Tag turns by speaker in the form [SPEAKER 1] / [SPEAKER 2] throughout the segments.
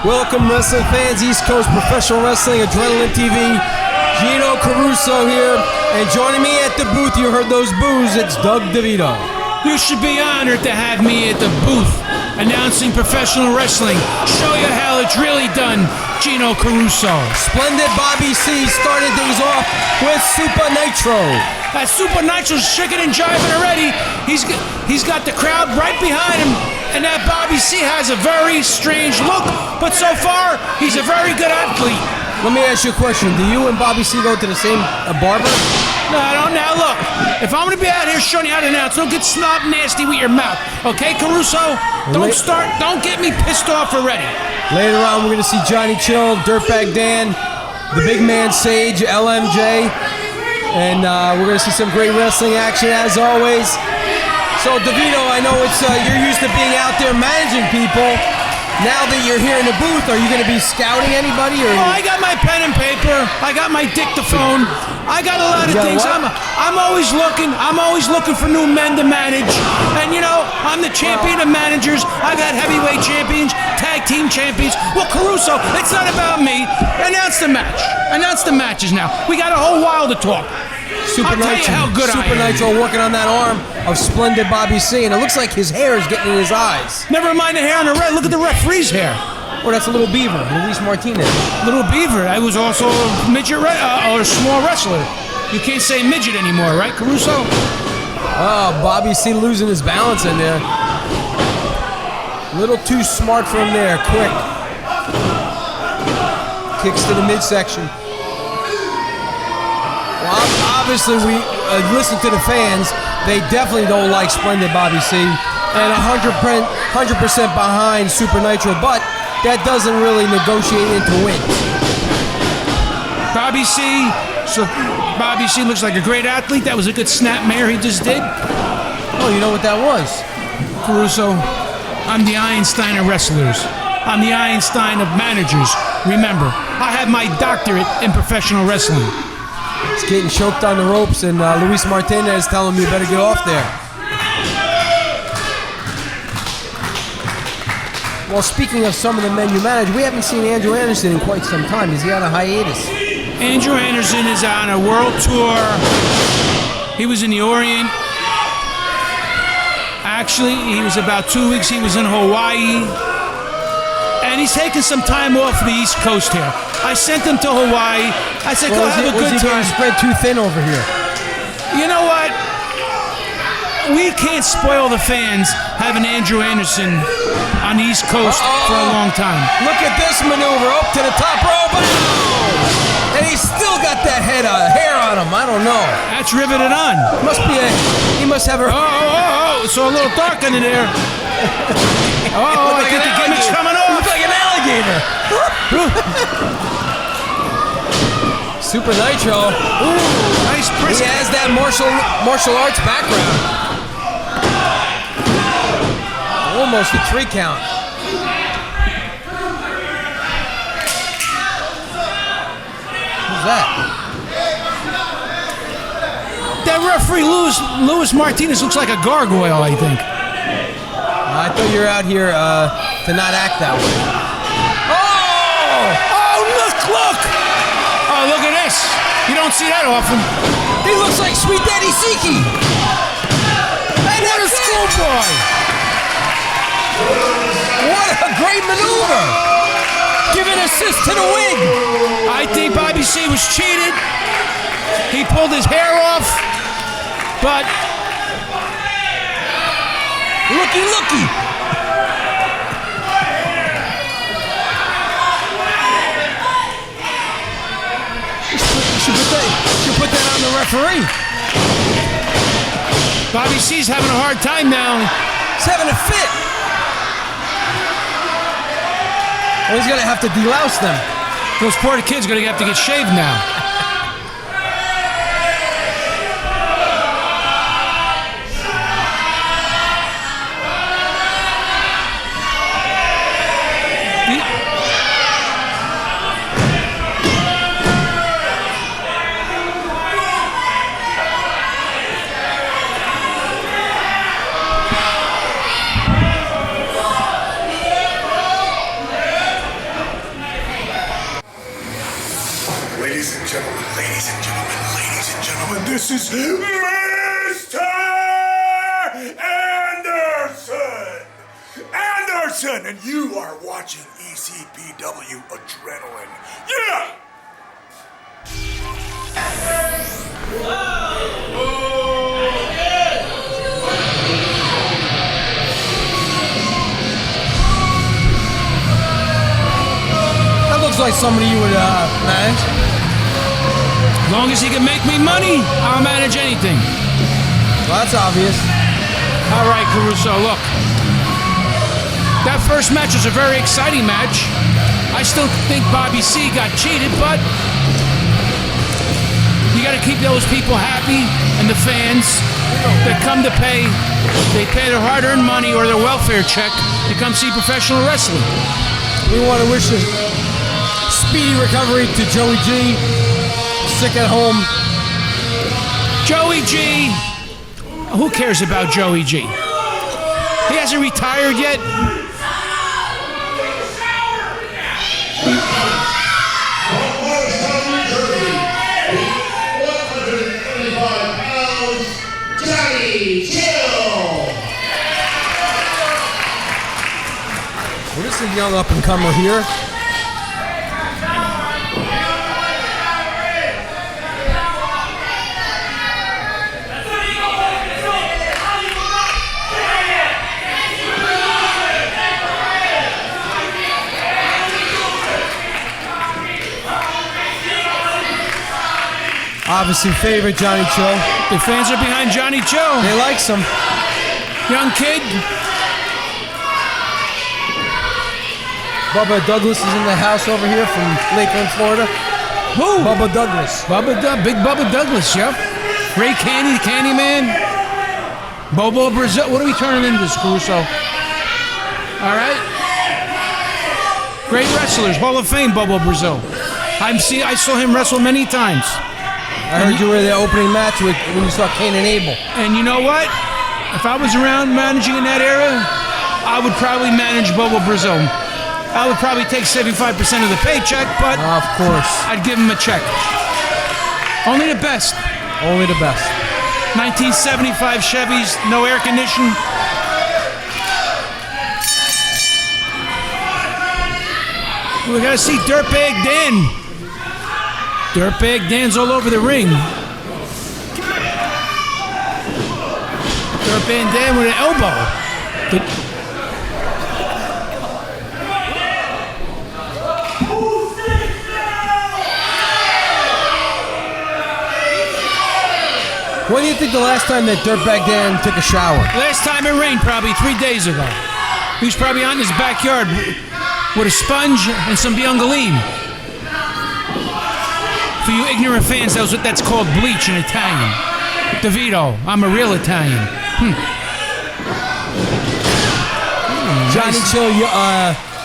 [SPEAKER 1] Welcome, wrestling fans, East Coast Professional Wrestling, Adrenaline TV. Gino Caruso here, and joining me at the booth, you heard those boos, it's Doug DeVito.
[SPEAKER 2] You should be honored to have me at the booth, announcing professional wrestling. Show you how it's really done, Gino Caruso.
[SPEAKER 1] Splendid Bobby C started things off with Supa Nitro.
[SPEAKER 2] That Supa Nitro's shaking and jiving already. He's got the crowd right behind him, and that Bobby C has a very strange look, but so far, he's a very good athlete.
[SPEAKER 1] Let me ask you a question. Do you and Bobby C go to the same barber?
[SPEAKER 2] No, I don't. Now look, if I'm going to be out here showing you how to announce, don't get snob nasty with your mouth. Okay, Caruso? Don't get me pissed off already.
[SPEAKER 1] Later on, we're going to see Johnny Chill, Dirtbag Dan, the big man Sage, LMJ, and we're going to see some great wrestling action as always. So, DeVito, I know you're used to being out there managing people. Now that you're here in the booth, are you going to be scouting anybody? Or
[SPEAKER 2] I got my pen and paper. I got my dictaphone. I got a lot of things. I'm always looking. I'm always looking for new men to manage. And you know, I'm the champion of managers. I've had heavyweight champions, tag team champions. Well, Caruso, it's not about me. Announce the match. Announce the matches now. We got a whole while to talk.
[SPEAKER 1] Super
[SPEAKER 2] I'll tell you how good
[SPEAKER 1] Super
[SPEAKER 2] I am.
[SPEAKER 1] Nitro working on that arm of Splendid Bobby C, and it looks like his hair is getting in his eyes.
[SPEAKER 2] Never mind the hair on the red. Look at the referee's hair.
[SPEAKER 1] Oh, that's a little beaver, Luis Martinez.
[SPEAKER 2] Little beaver. I was also a midget or a small wrestler. You can't say midget anymore, right, Caruso?
[SPEAKER 1] Oh, Bobby C losing his balance in there. Little too smart for him there. Quick. Kicks to the midsection. Well, obviously, we listen to the fans. They definitely don't like Splendid Bobby C. And 100% behind Super Nitro, but that doesn't really negotiate into wins.
[SPEAKER 2] Bobby C. So Bobby C looks like a great athlete. That was a good snapmare he just did.
[SPEAKER 1] Oh, you know what that was?
[SPEAKER 2] Caruso, I'm the Einstein of wrestlers. I'm the Einstein of managers. Remember, I have my doctorate in professional wrestling.
[SPEAKER 1] He's getting choked on the ropes, and Luis Martinez telling him you better get off there. Well, speaking of some of the men you manage, we haven't seen Andrew Anderson in quite some time. Is he on a hiatus?
[SPEAKER 2] Andrew Anderson is on a world tour. He was in the Orient. Actually, he was about 2 weeks. He was in Hawaii. And he's taking some time off the East Coast here. I sent him to Hawaii. I said, go have a good time.
[SPEAKER 1] Was he spread too thin over here?
[SPEAKER 2] You know what? We can't spoil the fans having Andrew Anderson on the East Coast for a long time.
[SPEAKER 1] Look at this maneuver. Up to the top rope. And he's still got that hair on him. I don't know.
[SPEAKER 2] That's riveted on.
[SPEAKER 1] He must have a...
[SPEAKER 2] Oh, so a little dark under there. I think the gimmick's coming off.
[SPEAKER 1] Looks like an alligator. Super Nitro.
[SPEAKER 2] Ooh, nice brisk.
[SPEAKER 1] He has that martial arts background. Almost a 3 count. Who's that?
[SPEAKER 2] That referee, Luis Martinez, looks like a gargoyle, I think.
[SPEAKER 1] I thought you were out here to not act that way.
[SPEAKER 2] Oh, look! Oh, look at this. You don't see that often.
[SPEAKER 1] He looks like Sweet Daddy Siki.
[SPEAKER 2] What a schoolboy.
[SPEAKER 1] What a great maneuver. Give an assist to the wig.
[SPEAKER 2] I think Bobby C was cheated. He pulled his hair off, but...
[SPEAKER 1] Looky. Should put that on the referee.
[SPEAKER 2] Bobby C's having a hard time now.
[SPEAKER 1] He's having a fit. Well, he's going to have to delouse them.
[SPEAKER 2] Those poor kids are going to have to get shaved now.
[SPEAKER 3] This is Mr. Anderson, and you are watching ECPW Adrenaline. Yeah!
[SPEAKER 1] That looks like somebody you would manage.
[SPEAKER 2] As long as he can make me money, I'll manage anything.
[SPEAKER 1] Well, that's obvious.
[SPEAKER 2] All right, Caruso, look. That first match was a very exciting match. I still think Bobby C got cheated, but you got to keep those people happy and the fans that come to pay. They pay their hard-earned money or their welfare check to come see professional wrestling.
[SPEAKER 1] We want to wish a speedy recovery to Joey G. Sick at home.
[SPEAKER 2] Joey G. Who cares about Joey G? He hasn't retired yet.
[SPEAKER 1] Well, this is a young up-and-comer here. Obviously favorite Johnny Cho.
[SPEAKER 2] The fans are behind Johnny Cho.
[SPEAKER 1] They likes him.
[SPEAKER 2] Young kid.
[SPEAKER 1] Bubba Douglas is in the house over here from Lakeland, Florida.
[SPEAKER 2] Who?
[SPEAKER 1] Bubba Douglas.
[SPEAKER 2] Big Bubba Douglas, yep. Ray Candy, the Candyman. Bobo Brazil. What are we turning into this, Caruso? All right. Great wrestlers, Hall of Fame, Bobo Brazil. I saw him wrestle many times.
[SPEAKER 1] I heard you were the opening match when you saw Cain and Abel.
[SPEAKER 2] And you know what? If I was around managing in that era, I would probably manage Bobo Brazil. I would probably take 75% of the paycheck, but
[SPEAKER 1] Of course.
[SPEAKER 2] I'd give him a check. Only the best.
[SPEAKER 1] Only the best.
[SPEAKER 2] 1975 Chevys, no air conditioning. We gotta see Dirtbag Dan. Dirtbag Dan's all over the ring. Dirtbag Dan with an elbow.
[SPEAKER 1] When do you think the last time that Dirtbag Dan took a shower?
[SPEAKER 2] Last time it rained, probably 3 days ago. He was probably out in his backyard with a sponge and some Biangaline. For you ignorant fans, that's called bleach in Italian. DeVito, I'm a real Italian.
[SPEAKER 1] Johnny Cho,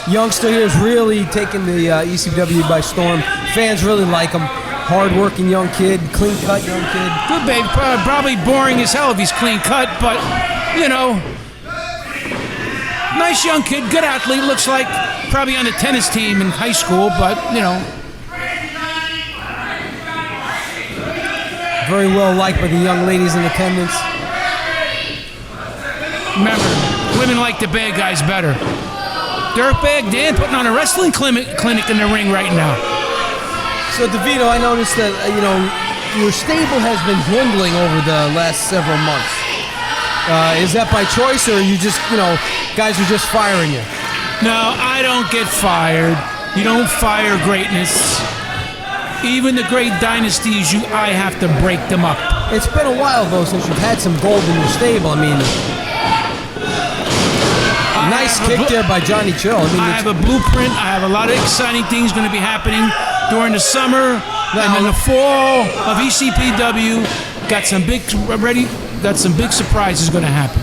[SPEAKER 1] youngster here, is really taking the ECW by storm. Fans really like him. Hard-working young kid, clean-cut young kid.
[SPEAKER 2] Good babe, probably boring as hell if he's clean-cut, but, you know, nice young kid, good athlete, looks like probably on the tennis team in high school, but, you know.
[SPEAKER 1] Very well liked by the young ladies in attendance.
[SPEAKER 2] Remember, women like the bad guys better. Dirtbag Dan putting on a wrestling clinic in the ring right now.
[SPEAKER 1] So, DeVito, I noticed that, your stable has been dwindling over the last several months. Is that by choice, or are you just, guys are just firing you?
[SPEAKER 2] No, I don't get fired. You don't fire greatness. Even the great dynasties, I have to break them up.
[SPEAKER 1] It's been a while, though, since you've had some gold in your stable. I mean, nice kick there by Johnny Cho.
[SPEAKER 2] I have a blueprint. I have a lot of exciting things going to be happening during the summer and in the fall of ECPW. Got some big surprises going to happen.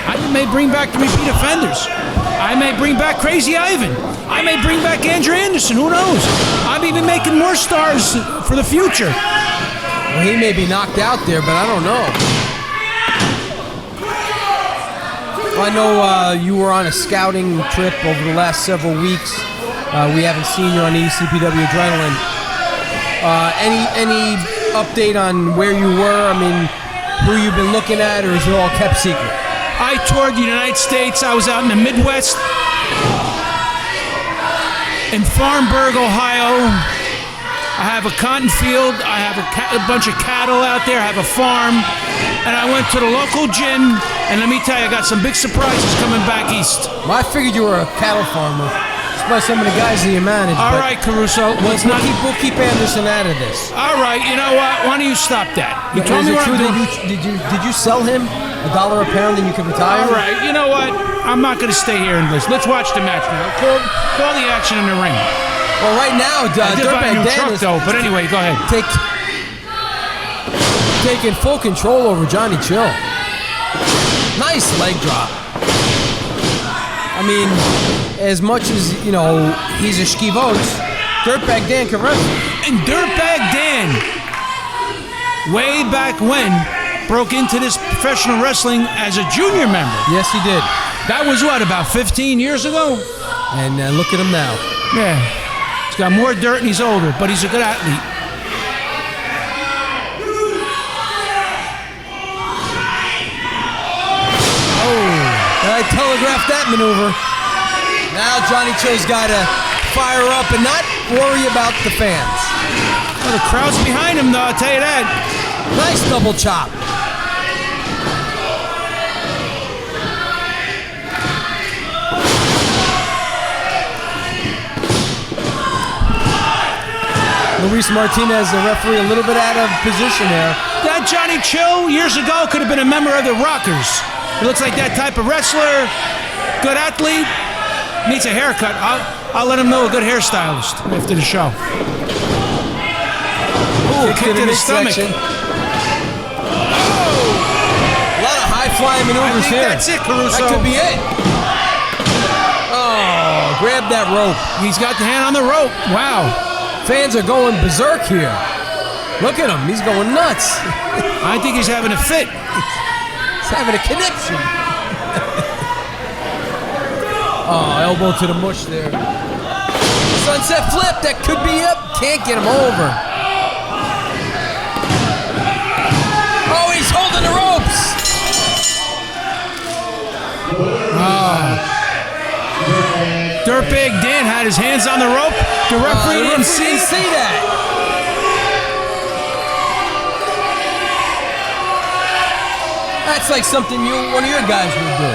[SPEAKER 2] I may bring back the repeat offenders. I may bring back Crazy Ivan. I may bring back Andrew Anderson. Who knows? I'm even making more stars for the future.
[SPEAKER 1] Well, he may be knocked out there, but I don't know. I know you were on a scouting trip over the last several weeks. We haven't seen you on ECPW Adrenaline. Any update on where you were? I mean, who you've been looking at, or is it all kept secret?
[SPEAKER 2] I toured the United States. I was out in the Midwest, in Farmburg, Ohio. I have a cotton field. I have a bunch of cattle out there. I have a farm. And I went to the local gym, and let me tell you, I got some big surprises coming back east.
[SPEAKER 1] Well, I figured you were a cattle farmer. Just by some of the guys that you manage.
[SPEAKER 2] All right, Caruso.
[SPEAKER 1] We'll keep Anderson out of this.
[SPEAKER 2] All right, you know what? Why don't you stop that? You told
[SPEAKER 1] Is
[SPEAKER 2] me
[SPEAKER 1] it
[SPEAKER 2] what
[SPEAKER 1] true
[SPEAKER 2] I'm doing.
[SPEAKER 1] did you sell him $1 a pound and you could retire?
[SPEAKER 2] All right, you know what? I'm not going to stay here and listen. Let's watch the match now. Call the action in the ring.
[SPEAKER 1] Well, right now,
[SPEAKER 2] I did buy a
[SPEAKER 1] Dirtbag
[SPEAKER 2] new
[SPEAKER 1] Dan
[SPEAKER 2] truck,
[SPEAKER 1] is
[SPEAKER 2] though, but anyway, go ahead.
[SPEAKER 1] taking full control over Johnny Chill. Nice leg drop. I mean, as much as, you know, he's a skivotes, Dirtbag Dan can wrestle.
[SPEAKER 2] And Dirtbag Dan, way back when, broke into this professional wrestling as a junior member.
[SPEAKER 1] Yes, he did.
[SPEAKER 2] That was what, about 15 years ago?
[SPEAKER 1] And look at him now.
[SPEAKER 2] Yeah. He's got more dirt and he's older, but he's a good athlete.
[SPEAKER 1] I telegraphed that maneuver. Now Johnny Chill's got to fire up and not worry about the fans.
[SPEAKER 2] Well, the crowd's behind him, though, I'll tell you that.
[SPEAKER 1] Nice double chop. Luis Martinez, the referee, a little bit out of position there.
[SPEAKER 2] That Johnny Chill, years ago, could have been a member of the Rockers. He looks like that type of wrestler, good athlete, needs a haircut. I'll let him know, a good hairstylist after the show.
[SPEAKER 1] Ooh,
[SPEAKER 2] Kick to the stomach.
[SPEAKER 1] Oh! A lot of high-flying maneuvers here.
[SPEAKER 2] That's it, Caruso.
[SPEAKER 1] That could be it. Oh, grab that rope.
[SPEAKER 2] He's got the hand on the rope. Wow.
[SPEAKER 1] Fans are going berserk here. Look at him. He's going nuts.
[SPEAKER 2] I think he's having a fit.
[SPEAKER 1] He's having a connection. Oh, elbow to the mush there. Sunset flip. That could be up. Can't get him over. Oh, he's holding the ropes.
[SPEAKER 2] Dirtbag Dan had his hands on the rope. The referee didn't see
[SPEAKER 1] that. That's like something one of your guys would do.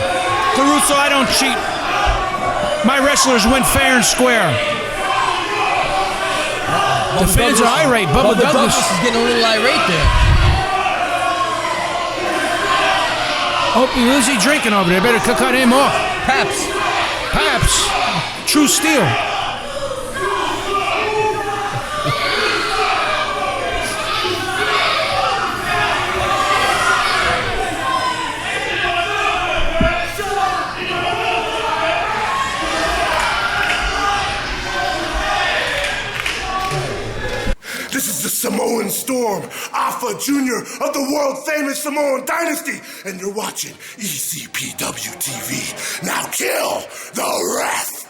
[SPEAKER 2] Caruso, I don't cheat. My wrestlers win fair and square. The fans are irate. Bubba Douglas
[SPEAKER 1] is getting a little irate there.
[SPEAKER 2] Oh, who's he drinking over there? Better cut him off.
[SPEAKER 1] Paps.
[SPEAKER 2] True steel.
[SPEAKER 3] This is the Samoan Storm, Alpha Junior of the world-famous Samoan Dynasty, and you're watching ECPW TV. Now kill the ref!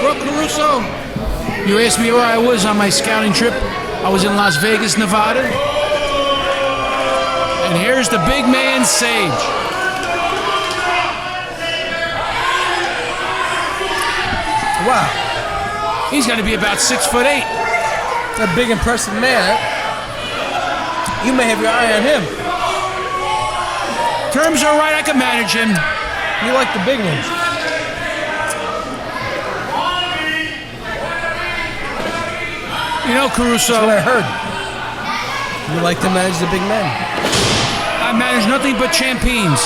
[SPEAKER 2] Brooke Caruso, you asked me where I was on my scouting trip. I was in Las Vegas, Nevada. And here's the big man, Sage.
[SPEAKER 1] Wow.
[SPEAKER 2] He's got to be about 6'8".
[SPEAKER 1] That's a big, impressive man. You may have your eye on him.
[SPEAKER 2] Terms are right, I can manage him.
[SPEAKER 1] You like the big ones.
[SPEAKER 2] You know, Caruso,
[SPEAKER 1] That's what I heard. You like to manage the big men.
[SPEAKER 2] I manage nothing but champions.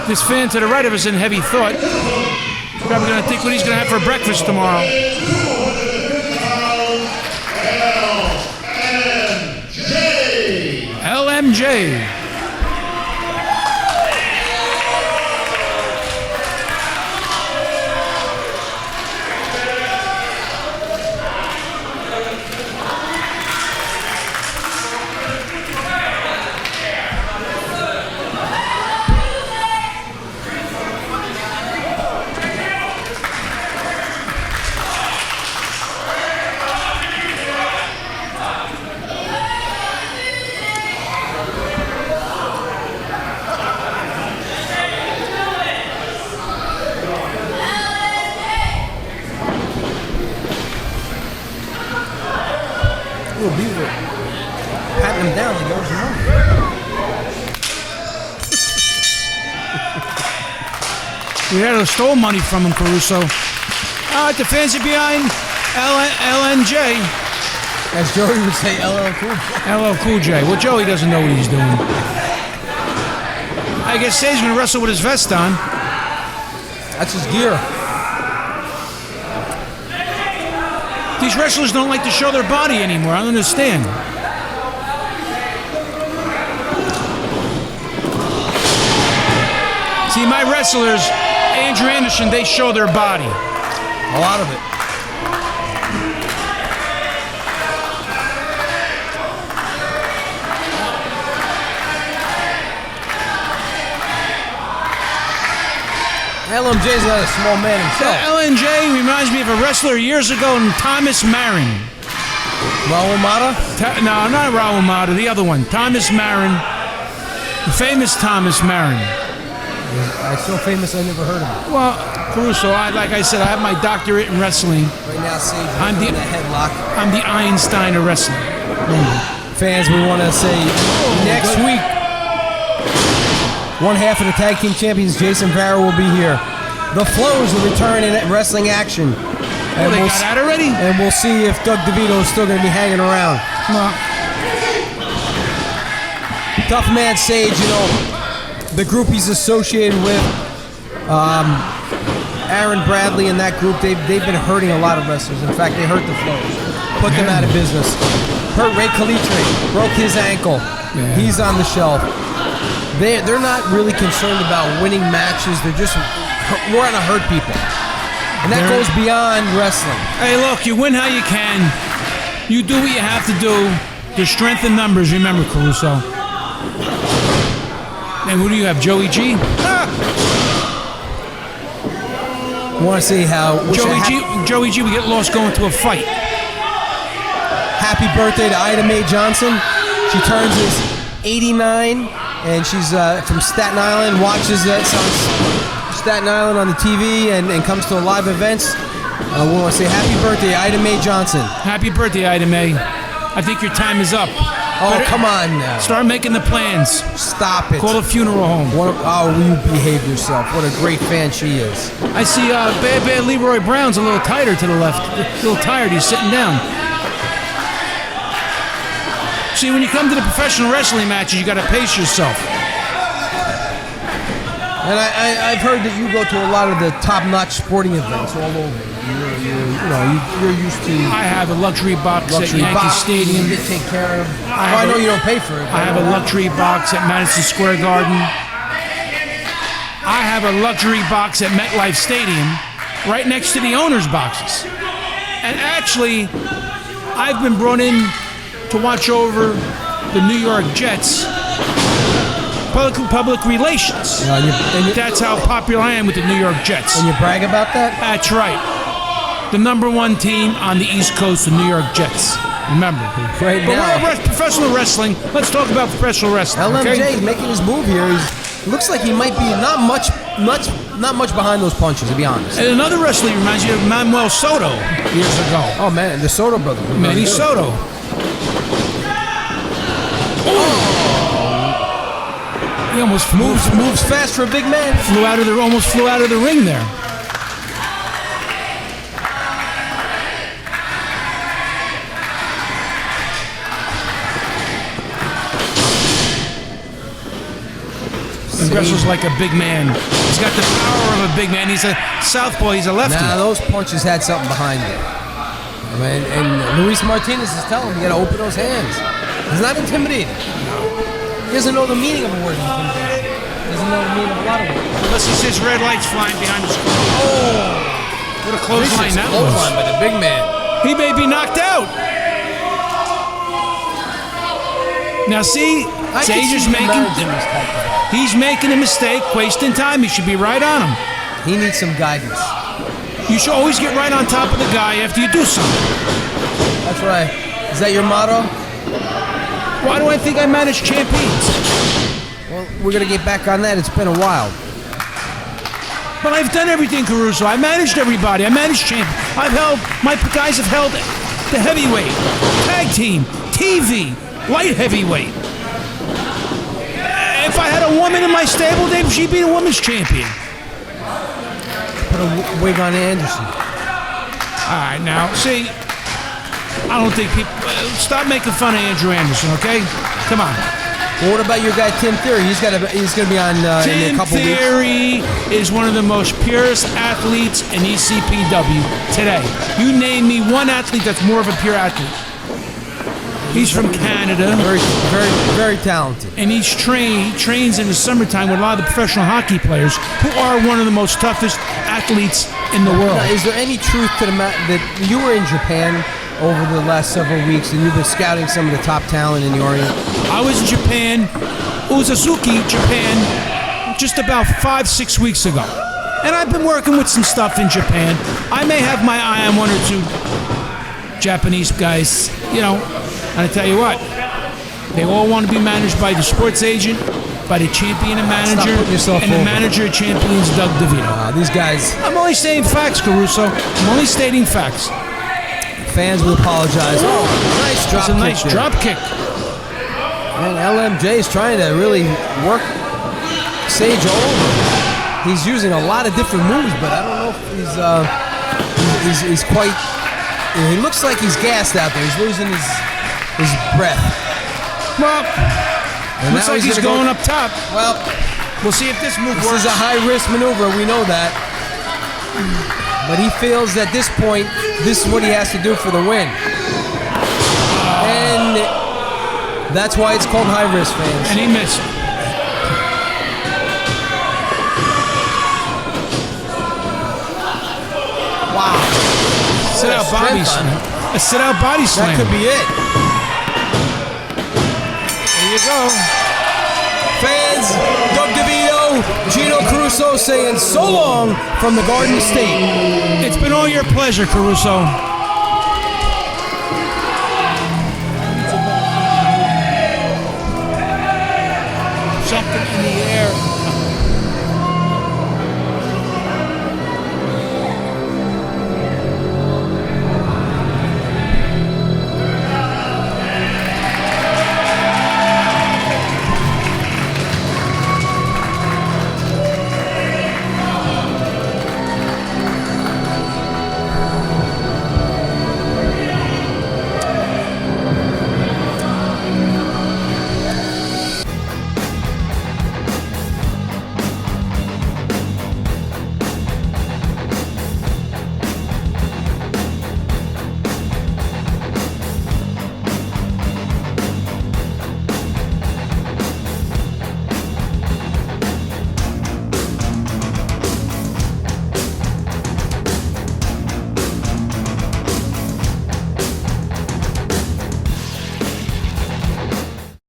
[SPEAKER 2] This fan to the right of us in heavy thought. He's probably going to think what he's going to have for breakfast tomorrow. LMJ.
[SPEAKER 1] Buffalo Beaver patting him down like he owes him money.
[SPEAKER 2] We had stole money from him, Caruso. The fans are behind LNJ.
[SPEAKER 1] As Joey would say, LL Cool J.
[SPEAKER 2] LL Cool J. Well, Joey doesn't know what he's doing. I guess Sage's going to wrestle with his vest on.
[SPEAKER 1] That's his gear.
[SPEAKER 2] These wrestlers don't like to show their body anymore. I don't understand. See, my wrestlers, Andrew Anderson, they show their body.
[SPEAKER 1] A lot of it. LMJ's not a small man himself.
[SPEAKER 2] LNJ reminds me of a wrestler years ago named Thomas Marin.
[SPEAKER 1] Raul Mata?
[SPEAKER 2] No, not Raul Mata, the other one. Thomas Marin. The famous Thomas Marin.
[SPEAKER 1] It's so famous I never heard of him.
[SPEAKER 2] Well, Caruso, like I said, I have my doctorate in wrestling.
[SPEAKER 1] Right now, Sage,
[SPEAKER 2] I'm the
[SPEAKER 1] headlock.
[SPEAKER 2] I'm the Einstein of wrestling.
[SPEAKER 1] Fans, we want to say next week, one half of the tag team champions, Jason Barrow, will be here. The Flows will return in wrestling action.
[SPEAKER 2] And they got that already?
[SPEAKER 1] And we'll see if Doug DeVito is still going to be hanging around. Tough Man Sage, you know, the group he's associated with, Aaron Bradley and that group, they've been hurting a lot of wrestlers. In fact, they hurt the Flows, put them out of business. Hurt Ray Calitre, broke his ankle. Yeah. He's on the shelf. They're not really concerned about winning matches. They're just want to hurt people. And that goes beyond wrestling.
[SPEAKER 2] Hey, look, you win how you can. You do what you have to do. There's strength in numbers, remember, Caruso. And who do you have, Joey G?
[SPEAKER 1] Want to see how...
[SPEAKER 2] Joey G would get lost going to a fight.
[SPEAKER 1] Happy birthday to Ida Mae Johnson. She turns 89, and she's from Staten Island, watches Staten Island on the TV and comes to live events. We want to say happy birthday, Ida Mae Johnson.
[SPEAKER 2] Happy birthday, Ida Mae. I think your time is up.
[SPEAKER 1] Oh, come on now.
[SPEAKER 2] Start making the plans.
[SPEAKER 1] Stop it.
[SPEAKER 2] Call a funeral home.
[SPEAKER 1] You behave yourself. What a great fan she is.
[SPEAKER 2] I see Bad Leroy Brown's a little tighter to the left. A little tired. He's sitting down. See, when you come to the professional wrestling matches, you got to pace yourself.
[SPEAKER 1] And I've heard that you go to a lot of the top-notch sporting events all over. You're used to.
[SPEAKER 2] I have a luxury box at Yankee Stadium.
[SPEAKER 1] You get taken care of. I know you don't pay for it.
[SPEAKER 2] I have a luxury box at Madison Square Garden. I have a luxury box at MetLife Stadium, right next to the owners' boxes. And actually, I've been brought in to watch over the New York Jets. Public relations. That's how popular I am with the New York Jets.
[SPEAKER 1] And you brag about that?
[SPEAKER 2] That's right. The #1 team on the East Coast, the New York Jets. Remember.
[SPEAKER 1] Right now.
[SPEAKER 2] But we're professional wrestling. Let's talk about professional wrestling.
[SPEAKER 1] LMJ is making his move here. Looks like he might be not much behind those punches, to be honest.
[SPEAKER 2] And another wrestler reminds you of Manuel Soto years ago.
[SPEAKER 1] Oh man, the Soto brother.
[SPEAKER 2] Manny Soto. He almost
[SPEAKER 1] moves fast for a big man.
[SPEAKER 2] Almost flew out of the ring there. He wrestles like a big man. He's got the power of a big man. He's a southpaw. He's a lefty.
[SPEAKER 1] Nah, those punches had something behind it. And Luis Martinez is telling him, you got to open those hands. He's not intimidated. He doesn't know the meaning of a word intimidated. He doesn't know the meaning of a lot of words.
[SPEAKER 2] Unless he sees red lights flying behind the screen. Oh! What a clothesline that was.
[SPEAKER 1] Clothesline by the big man.
[SPEAKER 2] He may be knocked out. Now see, Sage is he's making a mistake, wasting time. He should be right on him.
[SPEAKER 1] He needs some guidance.
[SPEAKER 2] You should always get right on top of the guy after you do something.
[SPEAKER 1] That's right. Is that your motto?
[SPEAKER 2] Why do I think I manage champions?
[SPEAKER 1] Well, we're going to get back on that. It's been a while.
[SPEAKER 2] But I've done everything, Caruso. I managed everybody. I managed champions. My guys have held the heavyweight, tag team, TV, light heavyweight. If I had a woman in my stable, she'd be the women's champion.
[SPEAKER 1] Put a wig on Anderson.
[SPEAKER 2] All right, now, see, I don't think people... stop making fun of Andrew Anderson, okay? Come on.
[SPEAKER 1] Well, what about your guy Tim Theory? He's going to be on in a couple weeks.
[SPEAKER 2] Tim Theory is one of the most purest athletes in ECPW today. You name me one athlete that's more of a pure athlete. He's from Canada.
[SPEAKER 1] Very, very, very talented.
[SPEAKER 2] And he trains in the summertime with a lot of the professional hockey players who are one of the most toughest athletes in the world.
[SPEAKER 1] Now, is there any truth to that you were in Japan over the last several weeks and you've been scouting some of the top talent in the Orient?
[SPEAKER 2] I was in Japan, Uzazuki, Japan, just about 5-6 weeks ago. And I've been working with some stuff in Japan. I may have my eye on one or two Japanese guys, you know. And I tell you what, they all want to be managed by the sports agent, by the champion and manager, and the manager of champions, Doug DeVito.
[SPEAKER 1] These guys...
[SPEAKER 2] I'm only saying facts, Caruso. I'm only stating facts.
[SPEAKER 1] Fans will apologize. Oh, nice drop kick.
[SPEAKER 2] It's a nice drop kick.
[SPEAKER 1] And LMJ is trying to really work Sage over. He's using a lot of different moves, but I don't know if he's quite... He looks like he's gassed out there. He's losing his breath.
[SPEAKER 2] Well, looks like he's going up top.
[SPEAKER 1] Well,
[SPEAKER 2] we'll see if this move works.
[SPEAKER 1] This is a high-risk maneuver. We know that. But he feels at this point, this is what he has to do for the win. And that's why it's called high-risk, fans.
[SPEAKER 2] And he missed.
[SPEAKER 1] Wow.
[SPEAKER 2] Sit-out body slam. A sit-out body slam.
[SPEAKER 1] That could be it.
[SPEAKER 2] There you go.
[SPEAKER 1] Fans, Doug DeVito, Gino Caruso saying so long from the Garden State.
[SPEAKER 2] It's been all your pleasure, Caruso. Something in the air.